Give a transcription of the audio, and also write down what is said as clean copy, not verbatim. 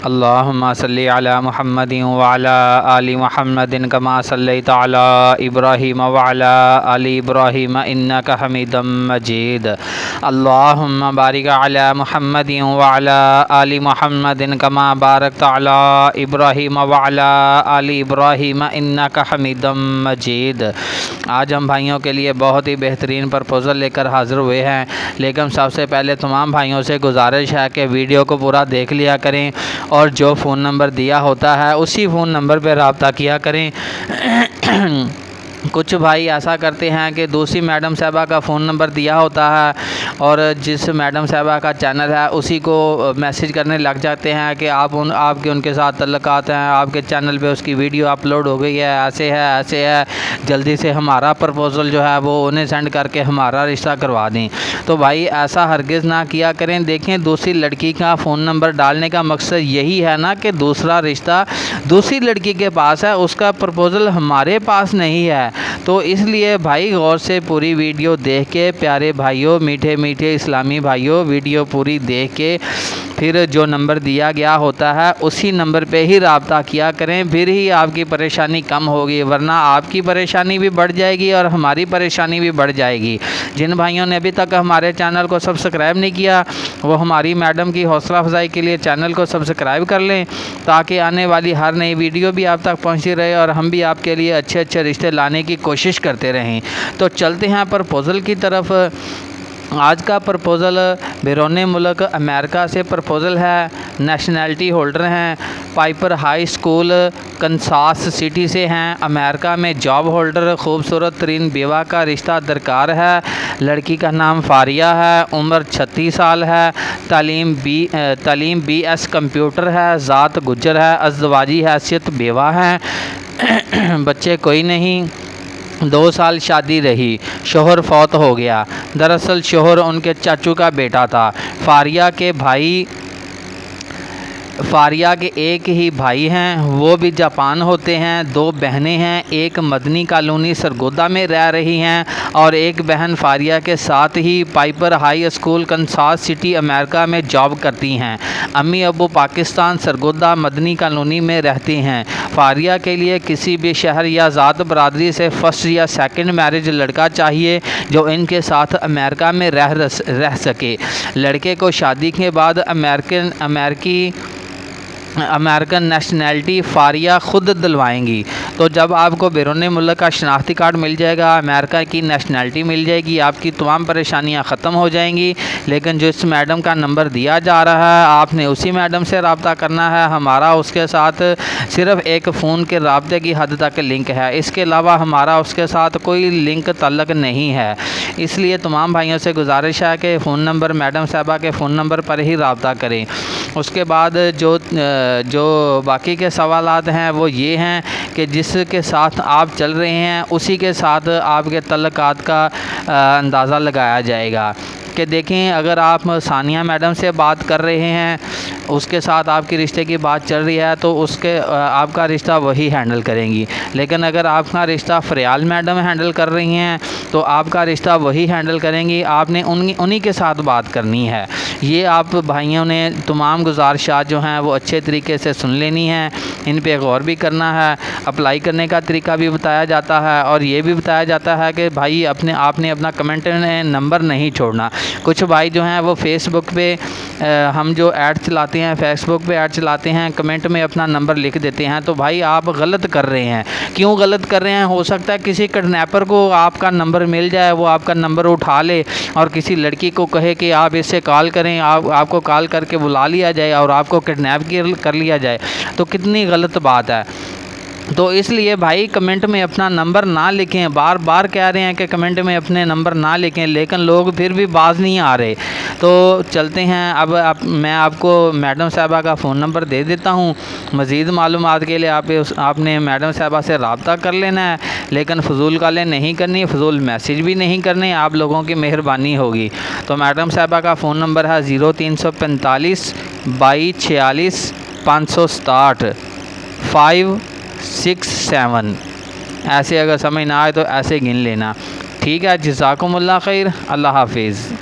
اللہم صلی علی محمد وعلی آل محمد کما صلیت علی ابراہیم وعلی آل ابراہیم انک حمید مجید۔ اللہم بارک علی محمد وعلی آل محمد کما بارکت علی ابراہیم وعلی آل ابراہیم انک حمید مجید۔ آج ہم بھائیوں کے لیے بہت ہی بہترین پرپوزل لے کر حاضر ہوئے ہیں، لیکن سب سے پہلے تمام بھائیوں سے گزارش ہے کہ ویڈیو کو پورا دیکھ لیا کریں اور جو فون نمبر دیا ہوتا ہے اسی فون نمبر پہ رابطہ کیا کریں۔ کچھ بھائی ایسا کرتے ہیں کہ دوسری میڈم صاحبہ کا فون نمبر دیا ہوتا ہے اور جس میڈم صاحبہ کا چینل ہے اسی کو میسیج کرنے لگ جاتے ہیں کہ آپ کے ان کے ساتھ تعلقات ہیں، آپ کے چینل پہ اس کی ویڈیو اپلوڈ ہو گئی ہے، ایسے ہے، جلدی سے ہمارا پرپوزل جو ہے وہ انہیں سینڈ کر کے ہمارا رشتہ کروا دیں۔ تو بھائی ایسا ہرگز نہ کیا کریں۔ دیکھیں، دوسری لڑکی کا فون نمبر ڈالنے کا مقصد یہی ہے نا کہ دوسرا رشتہ دوسری لڑکی کے پاس ہے، اس کا پرپوزل ہمارے پاس نہیں ہے۔ تو اس لیے بھائی غور سے پوری ویڈیو دیکھ کے، پیارے بھائیوں، میٹھے میٹھے اسلامی بھائیوں، ویڈیو پوری دیکھ کے پھر جو نمبر دیا گیا ہوتا ہے اسی نمبر پہ ہی رابطہ کیا کریں، پھر ہی آپ کی پریشانی کم ہوگی، ورنہ آپ کی پریشانی بھی بڑھ جائے گی اور ہماری پریشانی بھی بڑھ جائے گی۔ جن بھائیوں نے ابھی تک ہمارے چینل کو سبسکرائب نہیں کیا وہ ہماری میڈم کی حوصلہ افزائی کے لیے چینل کو سبسکرائب کر لیں تاکہ آنے والی ہر نئی ویڈیو بھی آپ تک پہنچتی رہے اور ہم بھی آپ کے لیے اچھے اچھے رشتے لانے کی کوشش کرتے رہیں۔ تو چلتے ہیں پرپوزل کی طرف۔ آج کا پرپوزل بیرون ملک امریکہ سے پرپوزل ہے، نیشنلٹی ہولڈر ہیں، Piper high school Kansas city سے ہیں، امریکہ میں جاب ہولڈر، خوبصورت ترین بیوہ کا رشتہ درکار ہے۔ لڑکی کا نام فاریہ ہے، عمر 36 سال ہے، تعلیم بی ایس کمپیوٹر ہے، ذات گجر ہے، ازدواجی حیثیت بیوہ ہیں، بچے کوئی نہیں، 2 سال شادی رہی، شوہر فوت ہو گیا۔ دراصل شوہر ان کے چاچو کا بیٹا تھا۔ فاریہ کے ایک ہی بھائی ہیں، وہ بھی جاپان ہوتے ہیں، 2 بہنیں ہیں، ایک مدنی کالونی سرگودا میں رہ رہی ہیں اور ایک بہن فاریہ کے ساتھ ہی Piper high school Kansas City امریکہ میں جاب کرتی ہیں۔ امی ابو پاکستان سرگودا مدنی کالونی میں رہتے ہیں۔ فاریہ کے لیے کسی بھی شہر یا ذات برادری سے فرسٹ یا سیکنڈ میرج لڑکا چاہیے جو ان کے ساتھ امریکہ میں رہ سکے۔ لڑکے کو شادی کے بعد امریکن نیشنلٹی فاریہ خود دلوائیں گی۔ تو جب آپ کو بیرون ملک کا شناختی کارڈ مل جائے گا، امریکہ کی نیشنلٹی مل جائے گی، آپ کی تمام پریشانیاں ختم ہو جائیں گی۔ لیکن جس میڈم کا نمبر دیا جا رہا ہے آپ نے اسی میڈم سے رابطہ کرنا ہے۔ ہمارا اس کے ساتھ صرف ایک فون کے رابطے کی حد تک لنک ہے، اس کے علاوہ ہمارا اس کے ساتھ کوئی لنک تعلق نہیں ہے۔ اس لیے تمام بھائیوں سے گزارش ہے کہ فون نمبر میڈم صاحبہ کے فون نمبر پر ہی رابطہ کریں۔ اس کے بعد جو باقی کے سوالات ہیں وہ یہ ہیں کہ جس کے ساتھ آپ چل رہے ہیں اسی کے ساتھ آپ کے تعلقات کا اندازہ لگایا جائے گا کہ دیکھیں، اگر آپ ثانیہ میڈم سے بات کر رہے ہیں، اس کے ساتھ آپ کی رشتے کی بات چل رہی ہے تو آپ کا رشتہ وہی ہینڈل کریں گی، لیکن اگر آپ کا رشتہ فریال میڈم ہینڈل کر رہی ہیں تو آپ کا رشتہ وہی ہینڈل کریں گی، آپ نے انہی کے ساتھ بات کرنی ہے۔ یہ آپ بھائیوں نے تمام گزارشات جو ہیں وہ اچھے طریقے سے سن لینی ہیں، ان پہ غور بھی کرنا ہے۔ اپلائی کرنے کا طریقہ بھی بتایا جاتا ہے اور یہ بھی بتایا جاتا ہے کہ بھائی آپ نے اپنا کمنٹ میں نمبر نہیں چھوڑنا۔ کچھ بھائی جو ہیں وہ فیس بک پہ ہم جو ایڈ چلاتے ہیں، فیس بک پہ ایڈ چلاتے ہیں، کمنٹ میں اپنا نمبر لکھ دیتے ہیں، تو بھائی آپ غلط کر رہے ہیں۔ کیوں غلط کر رہے ہیں؟ ہو سکتا ہے کسی کڈنیپر کو آپ کا نمبر مل جائے، وہ آپ کا نمبر اٹھا لے اور کسی لڑکی کو کہے کہ آپ اس سے کال کریں، آپ کو کال کر کے بلا لیا جائے اور آپ کو کڈنیپ کر لیا جائے، تو کتنی غلط بات ہے۔ تو اس لیے بھائی کمنٹ میں اپنا نمبر نہ لکھیں، بار بار کہہ رہے ہیں کہ کمنٹ میں اپنے نمبر نہ لکھیں، لیکن لوگ پھر بھی باز نہیں آ رہے۔ تو چلتے ہیں، اب میں آپ کو میڈم صاحبہ کا فون نمبر دے دیتا ہوں۔ مزید معلومات کے لیے آپ نے میڈم صاحبہ سے رابطہ کر لینا ہے، لیکن فضول کالیں نہیں کرنی، فضول میسیج بھی نہیں کرنے، آپ لوگوں کی مہربانی ہوگی۔ تو میڈم صاحبہ کا فون نمبر ہے 0345 2246 567 567۔ ایسے اگر سمجھ نہ آئے تو ایسے گن لینا۔ ٹھیک ہے، جزاکم اللہ خیر، اللہ حافظ۔